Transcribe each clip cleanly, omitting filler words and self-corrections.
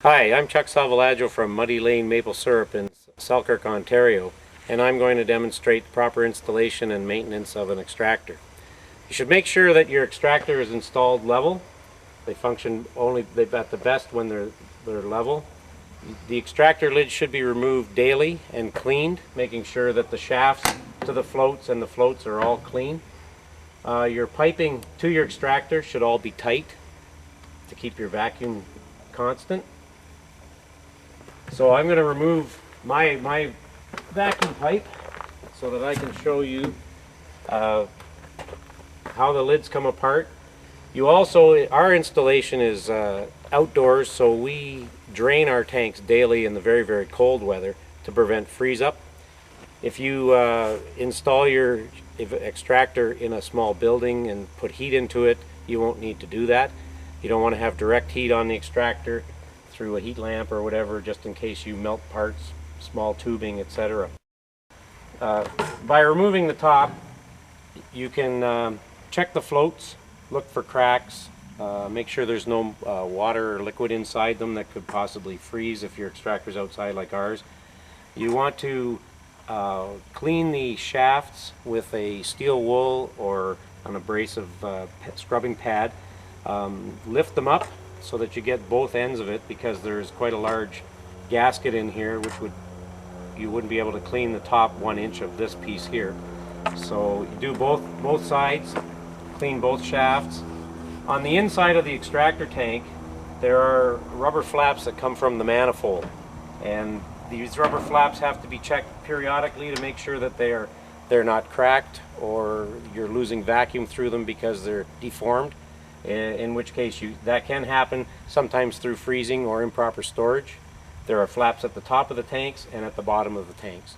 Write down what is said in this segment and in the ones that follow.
Hi, I'm Chuck Salvalaggio from Muddy Lane Maple Syrup in Selkirk, Ontario, and I'm going to demonstrate the proper installation and maintenance of an extractor. You should make sure that your extractor is installed level. They function only at the best when they're level. The extractor lid should be removed daily and cleaned, making sure that the shafts to the floats and the floats are all clean. Your piping to your extractor should all be tight to keep your vacuum constant. So I'm going to remove my vacuum pipe so that I can show you how the lids come apart. Our installation is outdoors, so we drain our tanks daily in the very, very cold weather to prevent freeze up. If you install your extractor in a small building and put heat into it, you won't need to do that. You don't want to have direct heat on the extractor through a heat lamp or whatever, just in case you melt parts, small tubing, etc. By removing the top, you can check the floats, look for cracks, make sure there's no water or liquid inside them that could possibly freeze if your extractor's outside like ours. You want to clean the shafts with a steel wool or an abrasive scrubbing pad. Lift them up so that you get both ends of it, because there's quite a large gasket in here which you wouldn't be able to clean the top 1 inch of this piece here. So you do both sides, clean both shafts. On the inside of the extractor tank there are rubber flaps that come from the manifold, and these rubber flaps have to be checked periodically to make sure that they're not cracked or you're losing vacuum through them because they're deformed. In which case that can happen sometimes through freezing or improper storage. There are flaps at the top of the tanks and at the bottom of the tanks.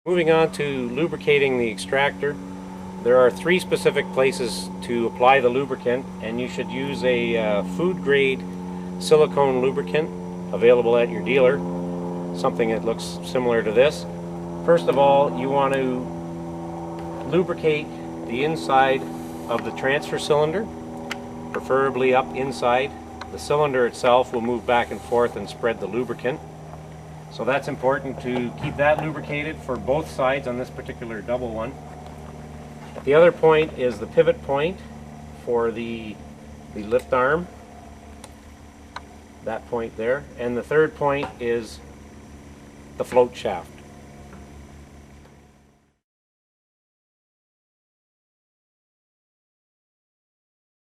Moving on to lubricating the extractor, there are 3 specific places to apply the lubricant, and you should use a food grade silicone lubricant available at your dealer, something that looks similar to this. First of all, you want to lubricate the inside of the transfer cylinder, preferably up inside. The cylinder itself will move back and forth and spread the lubricant. So that's important to keep that lubricated for both sides on this particular double one. The other point is the pivot point for the lift arm, that point there, and the third point is the float shaft.